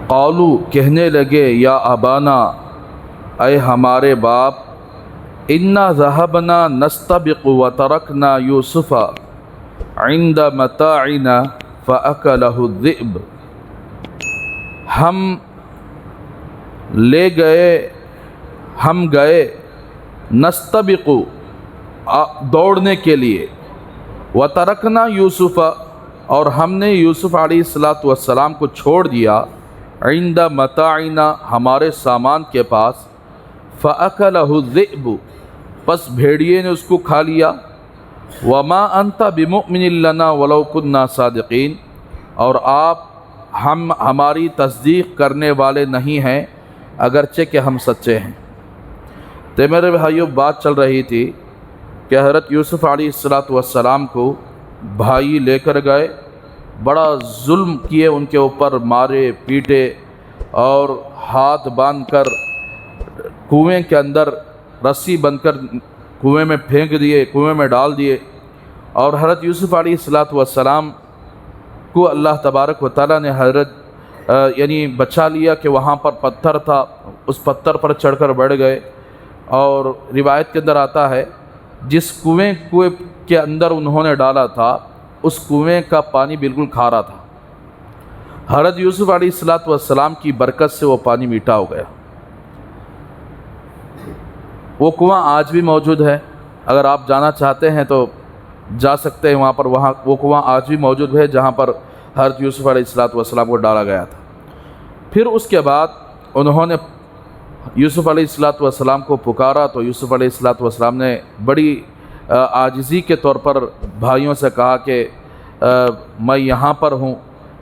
قالو کہنے لگے یا ابانا اے ہمارے باپ انا ذهبنا نستبق وترکنا یوسف عند متاعنا فاکلہ الذئب، ہم گئے نستبق دوڑنے کے لیے، وترکنا یوسف اور ہم نے یوسف علیہ السلام کو چھوڑ دیا، عند متاعنا ہمارے سامان کے پاس، فاکلہ الذئب پس بھیڑیے نے اس کو کھا لیا، وما انت بمؤمن لنا ولو كنا صادقین، اور آپ ہماری تصدیق کرنے والے نہیں ہیں اگرچہ کہ ہم سچے ہیں۔ تو میرے بھائیوں، بات چل رہی تھی کہ حضرت یوسف علیہ السلام کو بھائی لے کر گئے، بڑا ظلم کیے ان کے اوپر، مارے پیٹے اور ہاتھ باندھ کر کنویں کے اندر رسی بند کر کنویں میں پھینک دیے، کنویں میں ڈال دیے۔ اور حضرت یوسف علیہ السلام کو اللہ تبارک و تعالیٰ نے بچا لیا کہ وہاں پر پتھر تھا، اس پتھر پر چڑھ کر بیٹھ گئے، اور روایت کے اندر آتا ہے جس کنویں کے اندر انہوں نے ڈالا تھا اس کنویں کا پانی بالکل کھارا تھا۔ حضرت یوسف علیہ السلام کی برکت سے وہ پانی میٹھا ہو گیا۔ وہ کنواں آج بھی موجود ہے، اگر آپ جانا چاہتے ہیں تو جا سکتے ہیں وہاں پر، وہ کنواں آج بھی موجود ہے جہاں پر حضرت یوسف علیہ السلام کو ڈالا گیا تھا۔ پھر اس کے بعد انہوں نے یوسف علیہ السلام کو پکارا تو یوسف علیہ السلام نے بڑی عاجزی کے طور پر بھائیوں سے کہا کہ میں یہاں پر ہوں،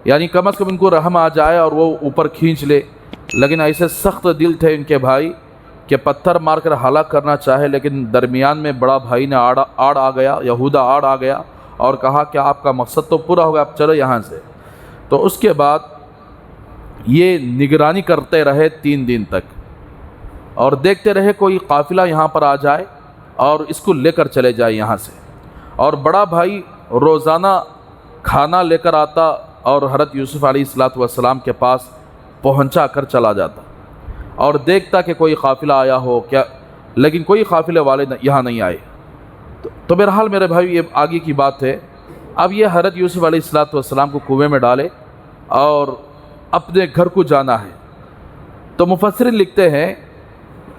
یعنی کم از کم ان کو رحم آ جائے اور وہ اوپر کھینچ لے، لیکن ایسے سخت دل تھے ان کے بھائی کہ پتھر مار کر ہلاک کرنا چاہے، لیکن درمیان میں بڑا بھائی نے آڑ آ گیا، یہودا آڑ آ گیا اور کہا کہ آپ کا مقصد تو پورا ہو گیا، آپ چلو یہاں سے۔ تو اس کے بعد یہ نگرانی کرتے رہے 3 دن تک، اور دیکھتے رہے کوئی قافلہ یہاں پر آ جائے اور اس کو لے کر چلے جائے یہاں سے۔ اور بڑا بھائی روزانہ کھانا لے کر آتا اور حضرت یوسف علیہ السلام کے پاس پہنچا کر چلا جاتا اور دیکھتا کہ کوئی قافلہ آیا ہو کیا، لیکن کوئی قافلے والے یہاں نہیں آئے۔ تو بہرحال میرے بھائی یہ آگے کی بات ہے۔ اب یہ حضرت یوسف علیہ السلام کو کنویں میں ڈالے اور اپنے گھر کو جانا ہے۔ تو مفسرین لکھتے ہیں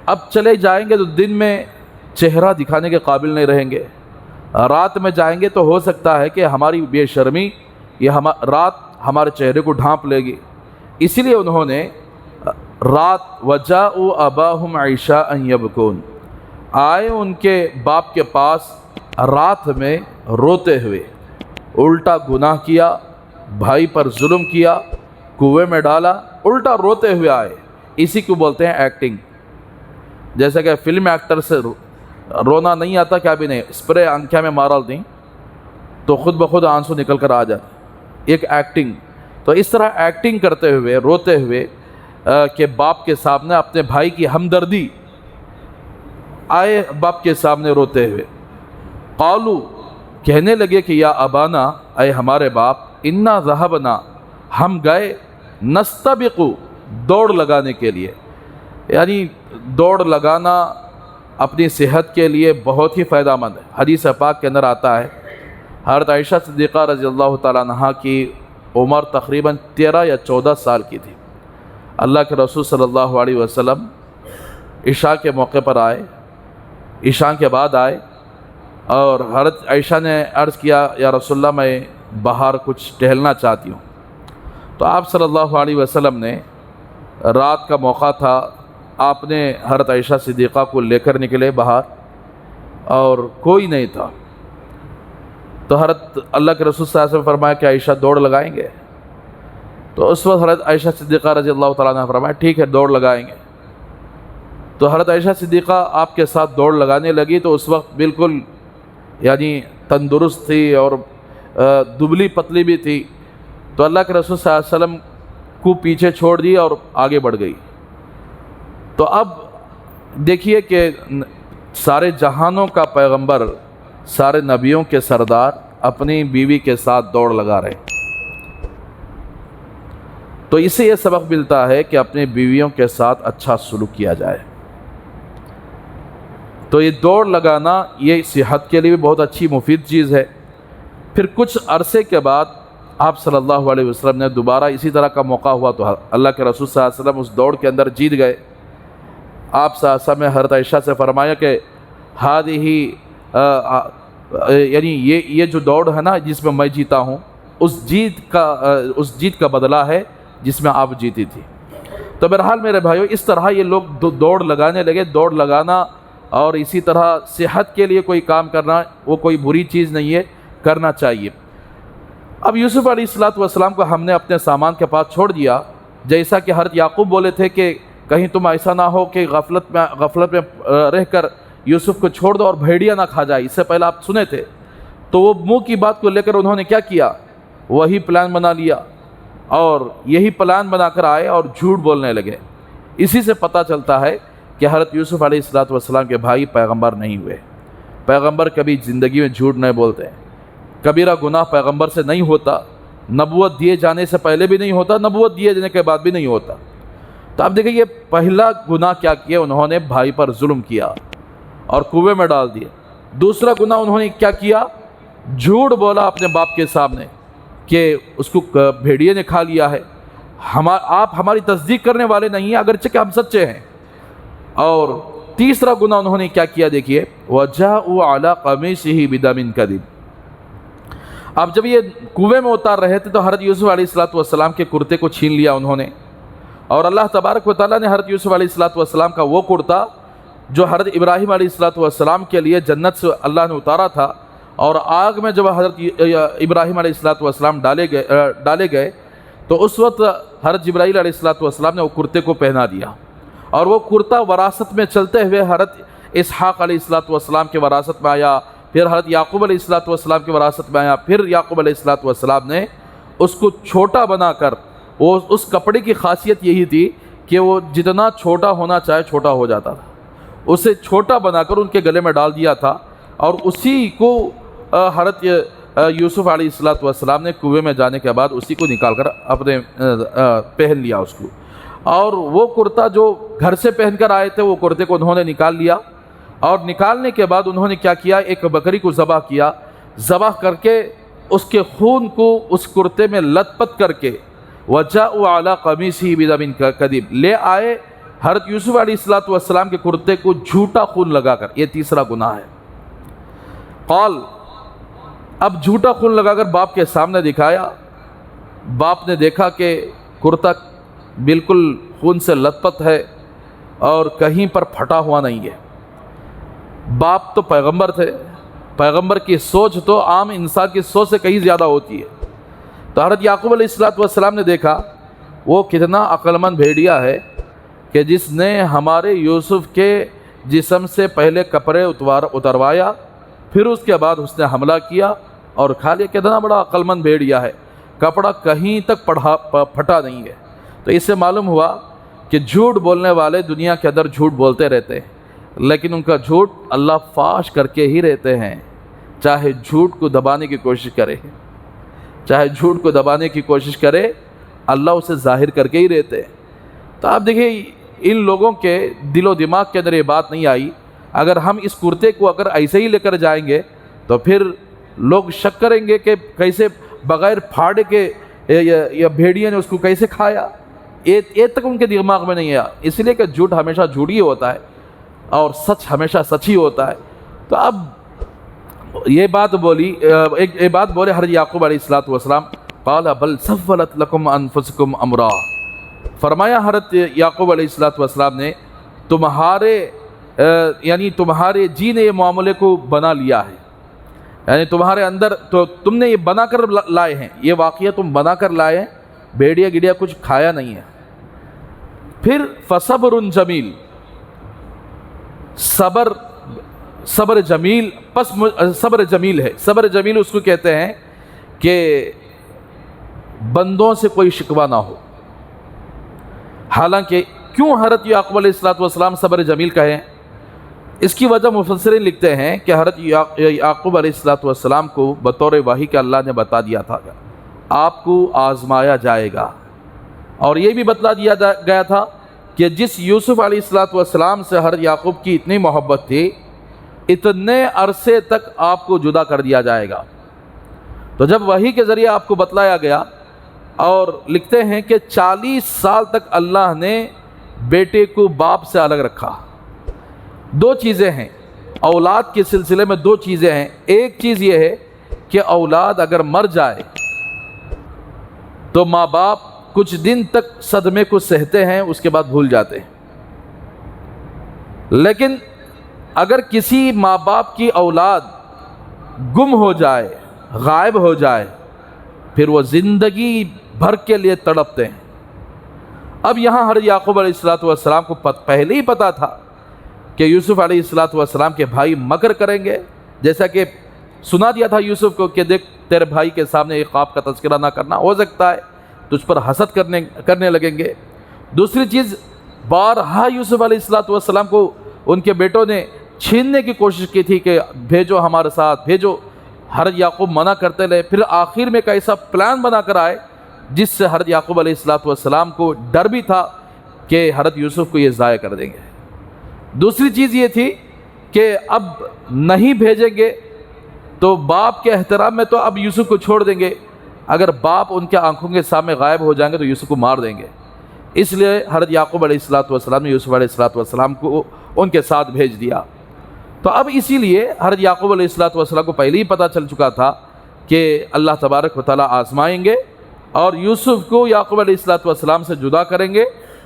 اب چلے جائیں گے تو دن میں چہرہ دکھانے کے قابل نہیں رہیں گے، رات میں جائیں گے تو ہو سکتا ہے کہ ہماری بے شرمی یہ رات ہمارے چہرے کو ڈھانپ لے گی، اسی لیے انہوں نے رات وَجَاءُوا أَبَاهُمْ عِشَاءً يَبْكُونَ آئے ان کے باپ کے پاس رات میں روتے ہوئے، الٹا گناہ کیا، بھائی پر ظلم کیا، کنویں میں ڈالا، الٹا روتے ہوئے آئے۔ اسی کو بولتے ہیں ایکٹنگ۔ جیسے کہ فلم ایکٹر سے رونا نہیں آتا کیا بھی نہیں، اسپرے آنکھیں میں مارال دیں تو خود بخود آنسو نکل کر آ جاتا، ایک ایکٹنگ۔ تو اس طرح ایکٹنگ کرتے ہوئے روتے ہوئے کہ باپ کے سامنے اپنے بھائی کی ہمدردی آئے، باپ کے سامنے روتے ہوئے۔ قالو کہنے لگے کہ یا ابانا اے ہمارے باپ، انا ذهبنا ہم گئے، نستبق دوڑ لگانے کے لیے، یعنی دوڑ لگانا اپنی صحت کے لیے بہت ہی فائدہ مند ہے۔ حدیث پاک کے اندر آتا ہے حضرت عائشہ صدیقہ رضی اللہ تعالیٰ عنہا کی عمر تقریباً 13 یا 14 سال کی تھی۔ اللہ کے رسول صلی اللہ علیہ وسلم عشاء کے موقع پر آئے، عشاء کے بعد آئے، اور حضرت عائشہ نے عرض کیا یا رسول اللہ میں باہر کچھ ٹہلنا چاہتی ہوں۔ تو آپ صلی اللہ علیہ وسلم نے، رات کا موقع تھا، آپ نے حضرت عائشہ صدیقہ کو لے کر نکلے باہر اور کوئی نہیں تھا۔ تو حضرت اللہ کے رسول صلی اللہ علیہ وسلم فرمایا کہ عائشہ دوڑ لگائیں گے؟ تو اس وقت حضرت عائشہ صدیقہ رضی اللہ تعالیٰ عنہ فرمایا ٹھیک ہے دوڑ لگائیں گے۔ تو حضرت عائشہ صدیقہ آپ کے ساتھ دوڑ لگانے لگی تو اس وقت بالکل یعنی تندرست تھی اور دبلی پتلی بھی تھی۔ تو اللہ کے رسول صلی اللہ علیہ وسلم کو پیچھے چھوڑ دی اور آگے بڑھ گئی۔ تو اب دیکھیے کہ سارے جہانوں کا پیغمبر، سارے نبیوں کے سردار اپنی بیوی کے ساتھ دوڑ لگا رہے۔ تو اس سے یہ سبق ملتا ہے کہ اپنے بیویوں کے ساتھ اچھا سلوک کیا جائے۔ تو یہ دوڑ لگانا یہ صحت کے لیے بھی بہت اچھی مفید چیز ہے۔ پھر کچھ عرصے کے بعد آپ صلی اللہ علیہ وسلم نے دوبارہ اسی طرح کا موقع ہوا تو اللہ کے رسول صلی اللہ علیہ وسلم اس دوڑ کے اندر جیت گئے۔ آپ صلی اللہ علیہ وسلم نے حضرت عائشہ سے فرمایا کہ ہی یعنی یہ جو دوڑ ہے نا جس میں جیتا ہوں، اس جیت کا بدلہ ہے جس میں آپ جیتی تھی۔ تو بہرحال میرے بھائیو، اس طرح یہ لوگ دوڑ لگانے لگے۔ دوڑ لگانا اور اسی طرح صحت کے لیے کوئی کام کرنا وہ کوئی بری چیز نہیں ہے، کرنا چاہیے۔ اب یوسف علیہ السلام کو ہم نے اپنے سامان کے پاس چھوڑ دیا، جیسا کہ حضرت یعقوب بولے تھے کہ کہیں تم ایسا نہ ہو کہ غفلت میں رہ کر یوسف کو چھوڑ دو اور بھیڑیا نہ کھا جائے، اس سے پہلے آپ سنے تھے۔ تو وہ منہ کی بات کو لے کر انہوں نے کیا کیا، وہی پلان بنا لیا اور یہی پلان بنا کر آئے اور جھوٹ بولنے لگے۔ اسی سے پتہ چلتا ہے کہ حضرت یوسف علیہ السلام کے بھائی پیغمبر نہیں ہوئے۔ پیغمبر کبھی زندگی میں جھوٹ نہیں بولتے، کبیرہ گناہ پیغمبر سے نہیں ہوتا، نبوت دیے جانے سے پہلے بھی نہیں ہوتا، نبوت دیے جانے کے بعد بھی نہیں ہوتا۔ تو آپ دیکھیں یہ پہلا گناہ کیا کیا، انہوں نے بھائی پر ظلم کیا اور کنویں میں ڈال دیا۔ دوسرا گناہ انہوں نے کیا کیا، جھوٹ بولا اپنے باپ کے سامنے کہ اس کو بھیڑیے نے کھا لیا ہے، آپ ہماری تصدیق کرنے والے نہیں ہیں اگرچہ کہ ہم سچے ہیں۔ اور تیسرا گناہ انہوں نے کیا کیا دیکھیے، وَجَاءُوا عَلَىٰ قَمِيصِهِ بِدَمٍ كَذِبٍ۔ اب جب یہ کنویں میں اتار رہے تھے تو حضرت یوسف علیہ السلام کے کرتے کو چھین لیا انہوں نے، اور اللہ تبارک و تعالیٰ نے حضرت یوسف علیہ السلام کا وہ کرتا جو حضرت ابراہیم علیہ السلام کے لیے جنت سے اللہ نے اتارا تھا، اور آگ میں جب حضرت ابراہیم علیہ السلام ڈالے گئے تو اس وقت حضرت جبرائیل علیہ السلام نے وہ کرتے کو پہنا دیا، اور وہ کرتا وراثت میں چلتے ہوئے حضرت اسحاق علیہ السلام کے وراثت میں آیا، پھر حضرت یعقوب علیہ السلام کے وراثت میں آیا، پھر یعقوب علیہ السلام نے اس کو چھوٹا بنا کر، وہ اس کپڑے کی خاصیت یہی تھی کہ وہ جتنا چھوٹا ہونا چاہے چھوٹا ہو جاتا تھا، اسے چھوٹا بنا کر ان کے گلے میں ڈال دیا تھا، اور اسی کو حضرت یوسف علیہ السلام نے کنویں میں جانے کے بعد اسی کو نکال کر اپنے پہن لیا اس کو، اور وہ کرتا جو گھر سے پہن کر آئے تھے وہ کرتے کو انہوں نے نکال لیا، اور نکالنے کے بعد انہوں نے کیا کیا، ایک بکری کو ذبح کیا، ذبح کر کے اس کے خون کو اس کرتے میں لت پت کر کے وَجَاءُوا عَلَىٰ قَمِيصِهِ بِدَمٍ كَذِبٍ لے آئے حضرت یوسف علیہ السلام کے کرتے کو جھوٹا خون لگا کر۔ یہ تیسرا گناہ ہے۔ قال، اب جھوٹا خون لگا کر باپ کے سامنے دکھایا، باپ نے دیکھا کہ کرتا بالکل خون سے لت پت ہے اور کہیں پر پھٹا ہوا نہیں ہے۔ باپ تو پیغمبر تھے، پیغمبر کی سوچ تو عام انسان کی سوچ سے کہیں زیادہ ہوتی ہے۔ تو حضرت یعقوب علیہ السلام نے دیکھا وہ کتنا عقل مند بھیڑیا ہے کہ جس نے ہمارے یوسف کے جسم سے پہلے کپڑے اتروایا، پھر اس کے بعد اس نے حملہ کیا اور کھا لیا۔ کتنا بڑا عقل مند بھیڑیا ہے، کپڑا کہیں تک پھٹا نہیں ہے۔ تو اس سے معلوم ہوا کہ جھوٹ بولنے والے دنیا کے اندر جھوٹ بولتے رہتے ہیں، لیکن ان کا جھوٹ اللہ فاش کر کے ہی رہتے ہیں، چاہے جھوٹ کو دبانے کی کوشش کرے، چاہے جھوٹ کو دبانے کی کوشش کرے، اللہ اسے ظاہر کر کے ہی رہتے ہیں۔ تو آپ دیکھیں ان لوگوں کے دل و دماغ کے اندر یہ بات نہیں آئی۔ اگر ہم اس کرتے کو اگر ایسے ہی لے کر جائیں گے تو پھر لوگ شک کریں گے کہ کیسے بغیر پھاڑے کے یا بھیڑیے نے اس کو کیسے کھایا، یہ تک ان کے دماغ میں نہیں آیا۔ اس لیے کہ جھوٹ ہمیشہ جھوٹ ہی ہوتا ہے اور سچ ہمیشہ سچ ہی ہوتا ہے۔ تو اب یہ بات بولے حضرت یعقوب علیہ السلام، قال بل سولت لکم انفسکم امرا، فرمایا حضرت یعقوب علیہ السلام نے تمہارے جی نے یہ معاملے کو بنا لیا ہے، یعنی تمہارے اندر تو تم نے یہ بنا کر لائے ہیں، یہ واقعہ تم بنا کر لائے ہیں، بھیڑیا گڑیا کچھ کھایا نہیں ہے۔ پھر فصبر جمیل، صبر جمیل، پس صبر جمیل ہے۔ صبر جمیل اس کو کہتے ہیں کہ بندوں سے کوئی شکوہ نہ ہو۔ حالانکہ کیوں حضرت یعقوب علیہ السلام صبر جمیل کہیں، اس کی وجہ مفسرین لکھتے ہیں کہ حضرت یعقوب علیہ السلام کو بطور وحی کہ اللہ نے بتا دیا تھا کہ آپ کو آزمایا جائے گا اور یہ بھی بتلا دیا گیا تھا کہ جس یوسف علیہ السلام سے حضرت یعقوب کی اتنی محبت تھی، اتنے عرصے تک آپ کو جدا کر دیا جائے گا۔ تو جب وحی کے ذریعے آپ کو بتلایا گیا، اور لکھتے ہیں کہ 40 سال تک اللہ نے بیٹے کو باپ سے الگ رکھا۔ دو چیزیں ہیں اولاد کے سلسلے میں، دو چیزیں ہیں۔ ایک چیز یہ ہے کہ اولاد اگر مر جائے تو ماں باپ کچھ دن تک صدمے کو سہتے ہیں، اس کے بعد بھول جاتے ہیں۔ لیکن اگر کسی ماں باپ کی اولاد گم ہو جائے، غائب ہو جائے، پھر وہ زندگی بھر کے لیے تڑپتے ہیں۔ اب یہاں حضرت یعقوب علیہ السلام کو پہلے ہی پتا تھا کہ یوسف علیہ السلام کے بھائی مکر کریں گے، جیسا کہ سنا دیا تھا یوسف کو کہ دیکھ تیرے بھائی کے سامنے ایک خواب کا تذکرہ نہ کرنا، ہو سکتا ہے تجھ پر حسد کرنے لگیں گے۔ دوسری چیز، بارہا یوسف علیہ السلام کو ان کے بیٹوں نے چھیننے کی کوشش کی تھی کہ بھیجو ہمارے ساتھ، بھیجو۔ حضرت یعقوب منع کرتے رہے، پھر آخر میں ایک ایسا پلان بنا کر آئے جس سے حضرت یعقوب علیہ السلام کو ڈر بھی تھا کہ حضرت یوسف کو یہ ضائع کر دیں گے۔ دوسری چیز یہ تھی کہ اب نہیں بھیجیں گے تو باپ کے احترام میں تو اب یوسف کو چھوڑ دیں گے، اگر باپ ان کے آنکھوں کے سامنے غائب ہو جائیں گے تو یوسف کو مار دیں گے۔ اس لیے حضرت یعقوب علیہ السلام نے یوسف علیہ السلام کو ان کے ساتھ بھیج دیا۔ تو اب اسی لیے حضرت یعقوب علیہ السلام کو پہلے ہی پتہ چل چکا تھا کہ اللہ تبارک و تعالیٰ آزمائیں گے اور یوسف کو یعقوب علیہ السلام سے جدا کریں گے۔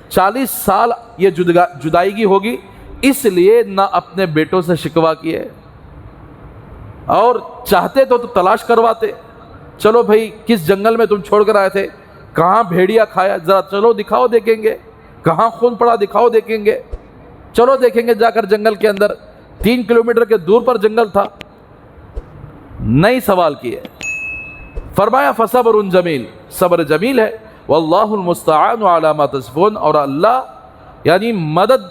40 سال یہ جدائیگی ہوگی، اس لیے نہ اپنے بیٹوں سے شکوہ کیے، اور چاہتے تو تلاش کرواتے، چلو بھائی کس جنگل میں تم چھوڑ کر آئے تھے، کہاں بھیڑیا کھایا، ذرا چلو دکھاؤ دیکھیں گے، کہاں خون پڑا دکھاؤ دیکھیں گے، چلو دیکھیں گے جا کر جنگل کے اندر، 3 کلومیٹر کے دور پر جنگل تھا۔ نہیں سوال کیے، فرمایا فصبر جمیل، صبر جمیل ہے، واللہ المستعان علی ما تصفون، اور اللہ یعنی مدد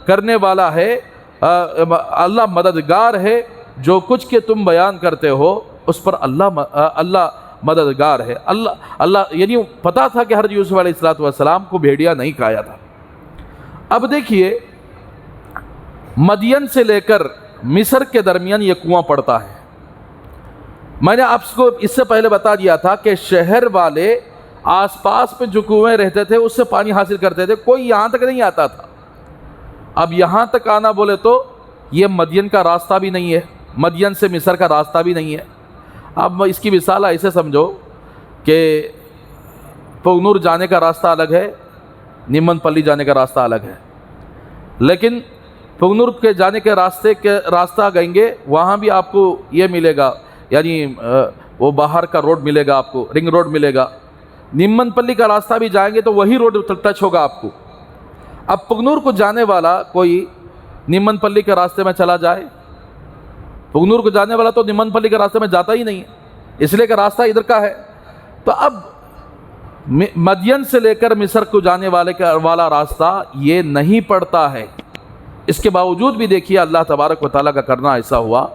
کرنے والا ہے، اللہ مددگار ہے، جو کچھ کہ تم بیان کرتے ہو اس پر اللہ مددگار ہے۔ اللہ یعنی پتا تھا کہ حضرت یوسف علیہ السلام کو بھیڑیا نہیں کھایا تھا۔ اب دیکھیے، مدین سے لے کر مصر کے درمیان یہ کنواں پڑتا ہے۔ میں نے آپ کو اس سے پہلے بتا دیا تھا کہ شہر والے آس پاس پہ جو کنویں رہتے تھے اس سے پانی حاصل کرتے تھے، کوئی یہاں تک نہیں آتا تھا۔ اب یہاں تک آنا بولے تو یہ مدین کا راستہ بھی نہیں ہے، مدین سے مصر کا راستہ بھی نہیں ہے۔ اب اس کی مثال ایسے سمجھو کہ پونور جانے کا راستہ الگ ہے، نیمن پلی جانے کا راستہ الگ ہے، لیکن پونور کے جانے کے راستہ گئیں گے وہاں بھی آپ کو یہ ملے گا، یعنی وہ باہر کا روڈ ملے گا آپ کو، رنگ روڈ ملے گا۔ نیمن پلی کا راستہ بھی جائیں گے تو وہی روڈ ٹچ ہوگا آپ کو۔ اب پگنور کو جانے والا کوئی نیمن پلی کے راستے میں چلا جائے، پگنور کو جانے والا تو نیمن پلی کے راستے میں جاتا ہی نہیں ہے، اس لیے کہ راستہ ادھر کا ہے۔ تو اب مدین سے لے کر مصر کو جانے والا راستہ یہ نہیں پڑتا ہے۔ اس کے باوجود بھی دیکھیے اللہ تبارک و تعالیٰ کا کرنا ایسا ہوا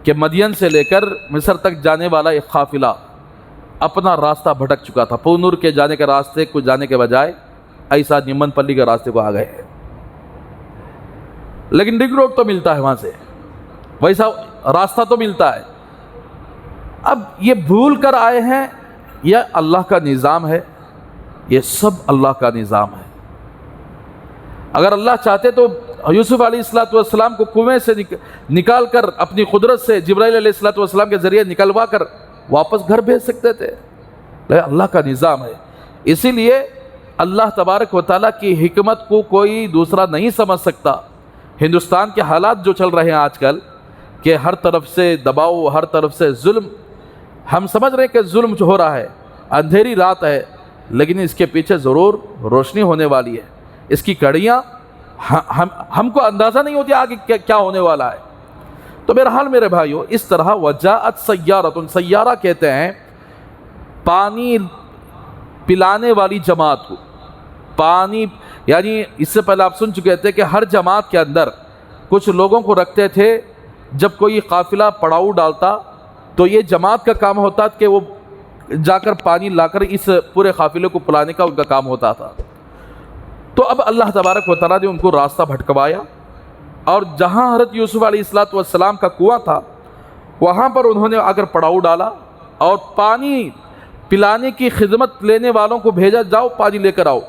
کہ مدین سے لے کر مصر تک جانے والا ایک قافلہ اپنا راستہ بھٹک چکا تھا، پونور کے جانے کے راستے کو جانے کے بجائے ایسا نیمن پلی کے راستے کو آ گئے، لیکن رنگ روڈ تو ملتا ہے وہاں سے، ویسا راستہ تو ملتا ہے۔ اب یہ بھول کر آئے ہیں یا اللہ کا نظام ہے؟ یہ سب اللہ کا نظام ہے۔ اگر اللہ چاہتے تو یوسف علیہ السلام کو کنویں سے نکال کر اپنی قدرت سے جبرائیل علیہ السلام کے ذریعے نکلوا کر واپس گھر بھیج سکتے تھے، لیکن اللہ کا نظام ہے۔ اسی لیے اللہ تبارک و تعالیٰ کی حکمت کو کوئی دوسرا نہیں سمجھ سکتا۔ ہندوستان کے حالات جو چل رہے ہیں آج کل کہ ہر طرف سے دباؤ، ہر طرف سے ظلم، ہم سمجھ رہے ہیں کہ ظلم جو ہو رہا ہے، اندھیری رات ہے، لیکن اس کے پیچھے ضرور روشنی ہونے والی ہے۔ اس کی کڑیاں ہم کو اندازہ نہیں ہوتی آگے کیا ہونے والا ہے۔ تو بہرحال میرے بھائیو، اس طرح وجاءت سیارۃ، سیارہ کہتے ہیں پانی پلانے والی جماعت کو۔ پانی یعنی اس سے پہلے آپ سن چکے تھے کہ ہر جماعت کے اندر کچھ لوگوں کو رکھتے تھے، جب کوئی قافلہ پڑاؤ ڈالتا تو یہ جماعت کا کام ہوتا کہ وہ جا کر پانی لا کر اس پورے قافلے کو پلانے کا ان کا کام ہوتا تھا۔ تو اب اللہ تبارک و تعالیٰ نے ان کو راستہ بھٹکوایا، اور جہاں حضرت یوسف علیہ السلام کا کنواں تھا وہاں پر انہوں نے آ کر پڑاؤ ڈالا اور پانی پلانے کی خدمت لینے والوں کو بھیجا، جاؤ پانی لے کر آؤ۔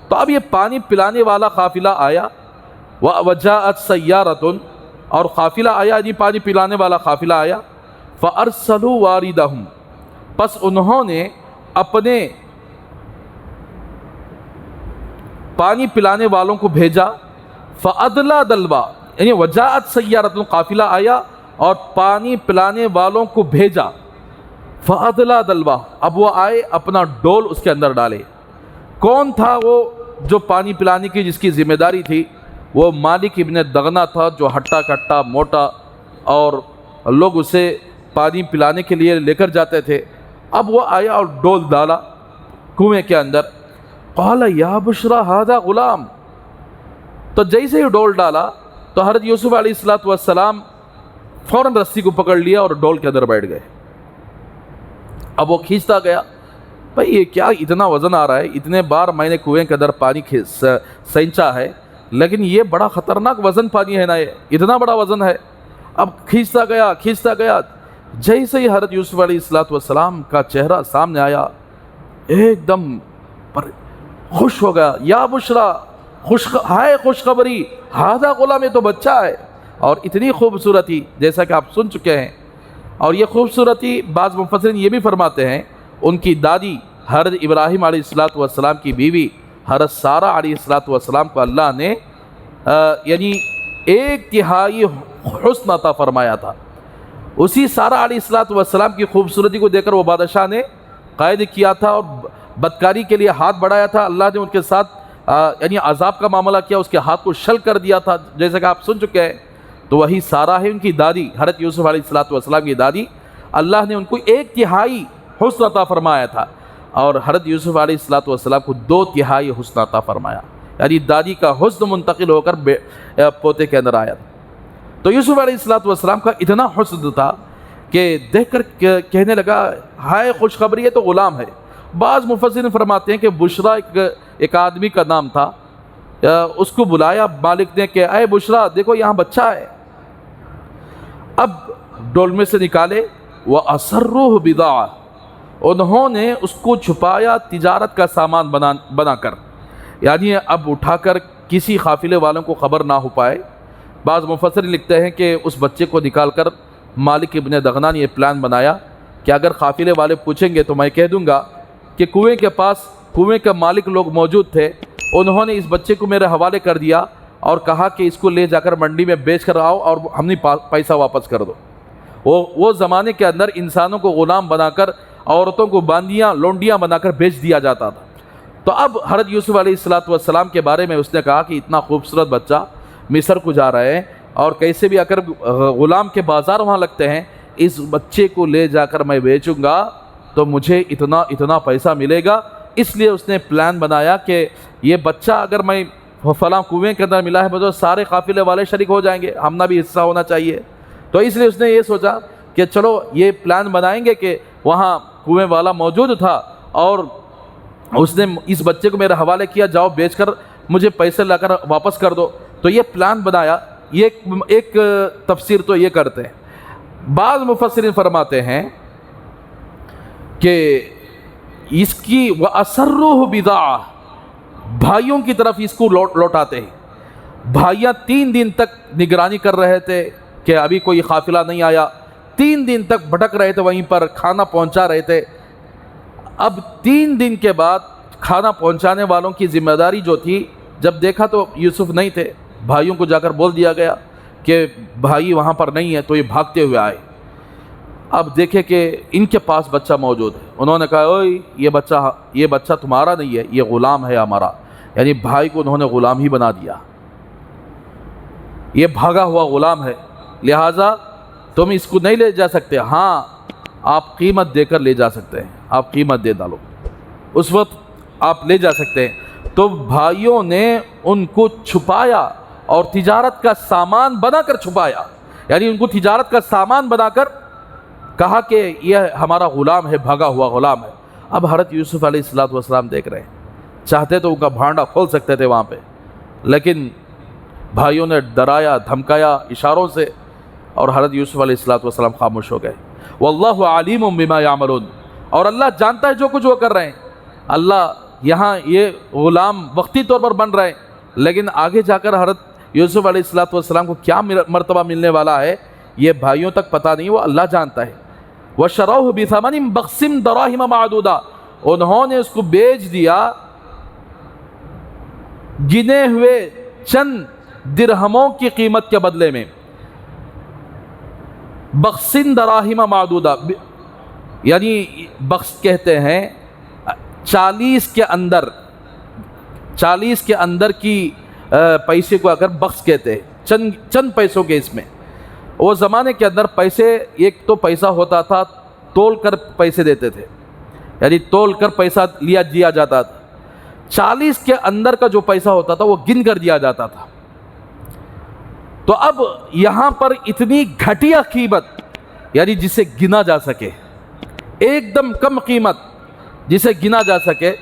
تو اب یہ پانی پلانے والا قافلہ آیا، وَجَاءَتْ سَيَّارَةٌ، اور قافلہ آیا یعنی پانی پلانے والا قافلہ آیا، فَأَرْسَلُوا وَارِدَهُمْ، پس انہوں نے اپنے پانی پلانے والوں کو بھیجا، فَأَدْلَى دَلْوَا، یعنی وَجَاءَتْ سَيَّارَةٌ، قافلہ آیا اور پانی پلانے والوں کو بھیجا، فَأَدْلَى دَلْوَا، اب وہ آئے اپنا ڈول اس کے اندر ڈالے۔ کون تھا وہ جو پانی پلانے کی جس کی ذمہ داری تھی؟ وہ مالک ابن دغنہ تھا، جو ہٹا کٹا موٹا، اور لوگ اسے پانی پلانے کے لیے لے کر جاتے تھے۔ اب وہ آیا اور ڈول ڈالا کنویں کے اندر، قال یا بشرا ھذا غلام، تو جیسے ہی ڈول ڈالا تو حضرت یوسف علیہ السلام فوراً رسی کو پکڑ لیا اور ڈول کے اندر بیٹھ گئے۔ اب وہ کھینچتا گیا، بھئی یہ کیا اتنا وزن آ رہا ہے، اتنے بار میں نے کنویں کے اندر پانی سینچا ہے لیکن یہ بڑا خطرناک وزن پانی ہے نا، یہ اتنا بڑا وزن ہے۔ اب کھینچتا گیا، جیسے ہی حضرت یوسف علیہ السلام کا چہرہ سامنے آیا ایک دم خوش ہو گیا، یا بشرا، خوشخبری، ھذا غلام، یہ تو بچہ ہے، اور اتنی خوبصورتی جیسا کہ آپ سن چکے ہیں۔ اور یہ خوبصورتی بعض مفسرین یہ بھی فرماتے ہیں ان کی دادی حضرت ابراہیم علیہ السلام کی بیوی حضرت سارہ علیہ السلام کو اللہ نے یعنی 1/3 حسن عطا فرمایا تھا۔ اسی سارہ علیہ السلام کی خوبصورتی کو دیکھ کر وہ بادشاہ نے قید کیا تھا اور بدکاری کے لیے ہاتھ بڑھایا تھا، اللہ نے ان کے ساتھ یعنی عذاب کا معاملہ کیا، اس کے ہاتھ کو شل کر دیا تھا جیسا کہ آپ سن چکے ہیں۔ تو وہی سارہ ہے ان کی دادی، حضرت یوسف علیہ السلام کی دادی، اللہ نے ان کو 1/3 حسن عطا فرمایا تھا، اور حضرت یوسف علیہ السلام کو 2/3 حسن عطا فرمایا، یعنی دادی کا حسن منتقل ہو کر پوتے کے اندر آیا تھا۔ تو یوسف علیہ السلام کا اتنا حسن تھا کہ دیکھ کر کہنے لگا ہائے خوشخبری، ہے تو غلام ہے۔ بعض مفسرین فرماتے ہیں کہ بشرا ایک آدمی کا نام تھا، اس کو بلایا مالک نے کہ اے بشرا دیکھو یہاں بچہ ہے۔ اب ڈول میں سے نکالے، وَأَسَرُّوهُ بِضَاعَةً، انہوں نے اس کو چھپایا تجارت کا سامان بنا کر، یعنی اب اٹھا کر کسی قافلے والوں کو خبر نہ ہو پائے۔ بعض مفسرین لکھتے ہیں کہ اس بچے کو نکال کر مالک ابن دغنہ نے یہ پلان بنایا کہ اگر قافلے والے پوچھیں گے تو میں کہہ دوں گا کہ کنویں کے مالک لوگ موجود تھے، انہوں نے اس بچے کو میرے حوالے کر دیا اور کہا کہ اس کو لے جا کر منڈی میں بیچ کر آؤ اور ہمیں پیسہ واپس کر دو۔ وہ زمانے کے اندر انسانوں کو غلام بنا کر، عورتوں کو باندیاں لونڈیاں بنا کر بیچ دیا جاتا تھا۔ تو اب حضرت یوسف علیہ السلام کے بارے میں اس نے کہا کہ اتنا خوبصورت بچہ مصر کو جا رہے ہیں اور کیسے بھی اگر غلام کے بازار وہاں لگتے ہیں، اس بچے کو لے جا کر میں بیچوں گا تو مجھے اتنا پیسہ ملے گا۔ اس لیے اس نے پلان بنایا کہ یہ بچہ اگر میں فلاں کنویں کے اندر ملا ہے تو سارے قافلے والے شریک ہو جائیں گے، ہمنا بھی حصہ ہونا چاہیے۔ تو اس لیے اس نے یہ سوچا کہ چلو یہ پلان بنائیں گے کہ وہاں کنویں والا موجود تھا اور اس نے اس بچے کو میرے حوالے کیا، جاؤ بیچ کر مجھے پیسے لا کر واپس کر دو۔ تو یہ پلان بنایا، یہ ایک تفسیر تو یہ کرتے ہیں۔ بعض مفسرین فرماتے ہیں کہ اس کی وَأَسَرُّوهُ بِضَاعَةً، بھائیوں کی طرف اس کو لوٹاتے ہیں۔ بھائیاں 3 دن تک نگرانی کر رہے تھے کہ ابھی کوئی قافلہ نہیں آیا، 3 دن تک بھٹک رہے تھے، وہیں پر کھانا پہنچا رہے تھے۔ اب 3 دن کے بعد کھانا پہنچانے والوں کی ذمہ داری جو تھی، جب دیکھا تو یوسف نہیں تھے، بھائیوں کو جا کر بول دیا گیا کہ بھائی وہاں پر نہیں ہے، تو یہ بھاگتے ہوئے آئے۔ اب دیکھے کہ ان کے پاس بچہ موجود ہے، انہوں نے کہا اوئے یہ بچہ تمہارا نہیں ہے، یہ غلام ہے ہمارا، یعنی بھائی کو انہوں نے غلام ہی بنا دیا، یہ بھاگا ہوا غلام ہے، لہٰذا تم اس کو نہیں لے جا سکتے، ہاں آپ قیمت دے کر لے جا سکتے ہیں، آپ قیمت دے ڈالو، اس وقت آپ لے جا سکتے ہیں۔ تو بھائیوں نے ان کو چھپایا اور تجارت کا سامان بنا کر چھپایا، یعنی ان کو تجارت کا سامان بنا کر کہا کہ یہ ہمارا غلام ہے، بھاگا ہوا غلام ہے۔ اب حضرت یوسف علیہ السلام دیکھ رہے ہیں، چاہتے تو ان کا بھانڈا کھول سکتے تھے وہاں پہ، لیکن بھائیوں نے ڈرایا دھمکایا اشاروں سے، اور حضرت یوسف علیہ السلام خاموش ہو گئے۔ واللہ علیم بما یعملون، اور اللہ جانتا ہے جو کچھ وہ کر رہے ہیں۔ اللہ یہاں یہ غلام وقتی طور پر بن رہے ہیں، لیکن آگے جا کر حضرت یوسف علیہ السلام کو کیا مرتبہ ملنے والا ہے یہ بھائیوں تک پتہ نہیں، وہ اللہ جانتا ہے۔ وَشَرَوْهُ بِثَمَنٍ بَخْسٍ دَرَاهِمَ مَعْدُودَةٍ، انہوں نے اس کو بیچ دیا گنے ہوئے چند درہموں کی قیمت کے بدلے میں۔ بخسن دراہم معدودہ، یعنی بخس کہتے ہیں 40 کے اندر کی پیسے کو اگر بخس کہتے ہیں، چند پیسوں کے، اس میں وہ زمانے کے اندر پیسے، ایک تو پیسہ ہوتا تھا تول کر پیسے دیتے تھے، یعنی تول کر پیسہ دیا جاتا تھا، 40 کے اندر کا جو پیسہ ہوتا تھا وہ گن کر دیا جاتا تھا۔ تو اب یہاں پر اتنی گھٹیا قیمت، یعنی جسے گنا جا سکے، ایک دم کم قیمت جسے گنا جا سکے،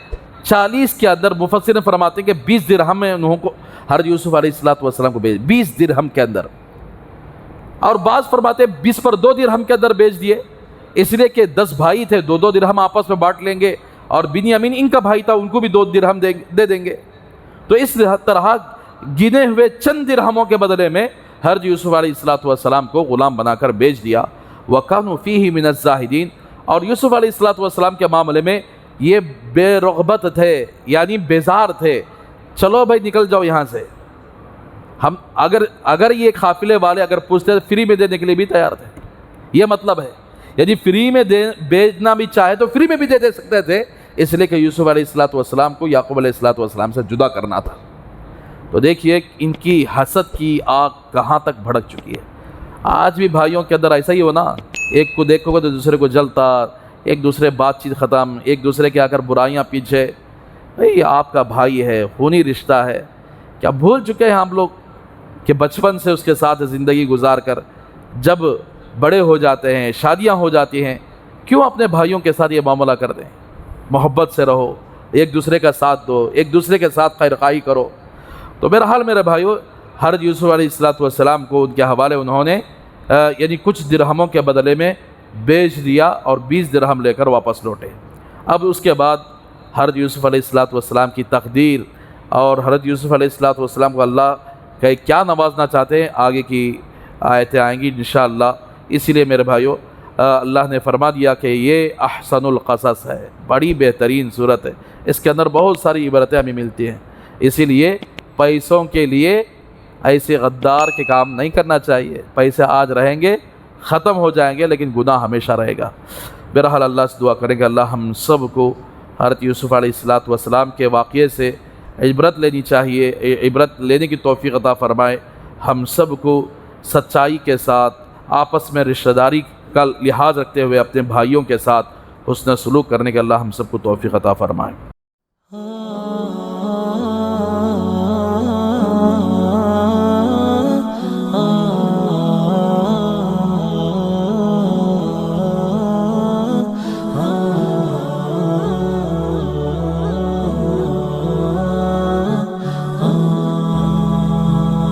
40 کے اندر مفسر نے فرماتے ہیں کہ 20 درہم میں انہوں کو حضرت یوسف علیہ السلام کو بیچ، 20 درہم کے اندر، اور بعض فرماتے ہیں 20 پر 2 درہم کے اندر بیچ دیے، اس لیے کہ 10 بھائی تھے، 2 درہم آپس میں بانٹ لیں گے، اور بنیامین ان کا بھائی تھا، ان کو بھی 2 درہم دے دیں گے۔ تو اس طرح گنے ہوئے چند درہموں کے بدلے میں حضرت یوسف علیہ السلام کو غلام بنا کر بیچ دیا۔ وَكَانُوا فِيهِ مِنَ الزَّاهِدِينَ، اور یوسف علیہ السلام کے معاملے میں یہ بے رغبت تھے، یعنی بیزار تھے، چلو بھائی نکل جاؤ یہاں سے۔ ہم اگر یہ قافلے والے اگر پوچھتے فری میں دینے کے لیے بھی تیار تھے، یہ مطلب ہے، یعنی فری میں بیچنا بھی چاہے تو فری میں بھی دے سکتے تھے، اس لیے کہ یوسف علیہ السلام کو یعقوب علیہ السلام سے جدا کرنا تھا۔ تو دیکھیے ان کی حسد کی آگ کہاں تک بھڑک چکی ہے۔ آج بھی بھائیوں کے اندر ایسا ہی ہو نا، ایک کو دیکھو گے تو دوسرے کو جلتا، ایک دوسرے بات چیت ختم، ایک دوسرے کے آ کر برائیاں پیچھے۔ بھائی آپ کا بھائی ہے، خونی رشتہ ہے، کیا بھول چکے ہیں ہم لوگ کہ بچپن سے اس کے ساتھ زندگی گزار کر جب بڑے ہو جاتے ہیں، شادیاں ہو جاتی ہیں، کیوں اپنے بھائیوں کے ساتھ یہ معاملہ کر دیں؟ محبت سے رہو، ایک دوسرے کا ساتھ دو، ایک دوسرے کے ساتھ خیر خواہی کرو۔ تو بہرحال میرے بھائیوں، حضرت یوسف علیہ السلام کو ان کے حوالے انہوں نے یعنی کچھ درہموں کے بدلے میں بیچ دیا اور 20 درہم لے کر واپس لوٹے۔ اب اس کے بعد حضرت یوسف علیہ السلام کی تقدیر اور حضرت یوسف علیہ السلام کو اللہ کہ کیا نوازنا چاہتے ہیں، آگے کی آیتیں آئیں گی انشاءاللہ۔ اسی لیے میرے بھائیوں اللہ نے فرما دیا کہ یہ احسن القصص ہے، بڑی بہترین صورت ہے، اس کے اندر بہت ساری عبرتیں ہمیں ملتی ہیں۔ اسی لیے پیسوں کے لیے ایسے غدار کے کام نہیں کرنا چاہیے۔ پیسے آج رہیں گے، ختم ہو جائیں گے، لیکن گناہ ہمیشہ رہے گا۔ بہرحال اللہ سے دعا کریں کہ اللہ ہم سب کو حضرت یوسف علیہ السلام کے واقعے سے عبرت لینی چاہیے، عبرت لینے کی توفیق عطا فرمائے۔ ہم سب کو سچائی کے ساتھ آپس میں رشتہ داری کا لحاظ رکھتے ہوئے اپنے بھائیوں کے ساتھ حسن سلوک کرنے کے اللہ ہم سب کو توفیق عطا فرمائے۔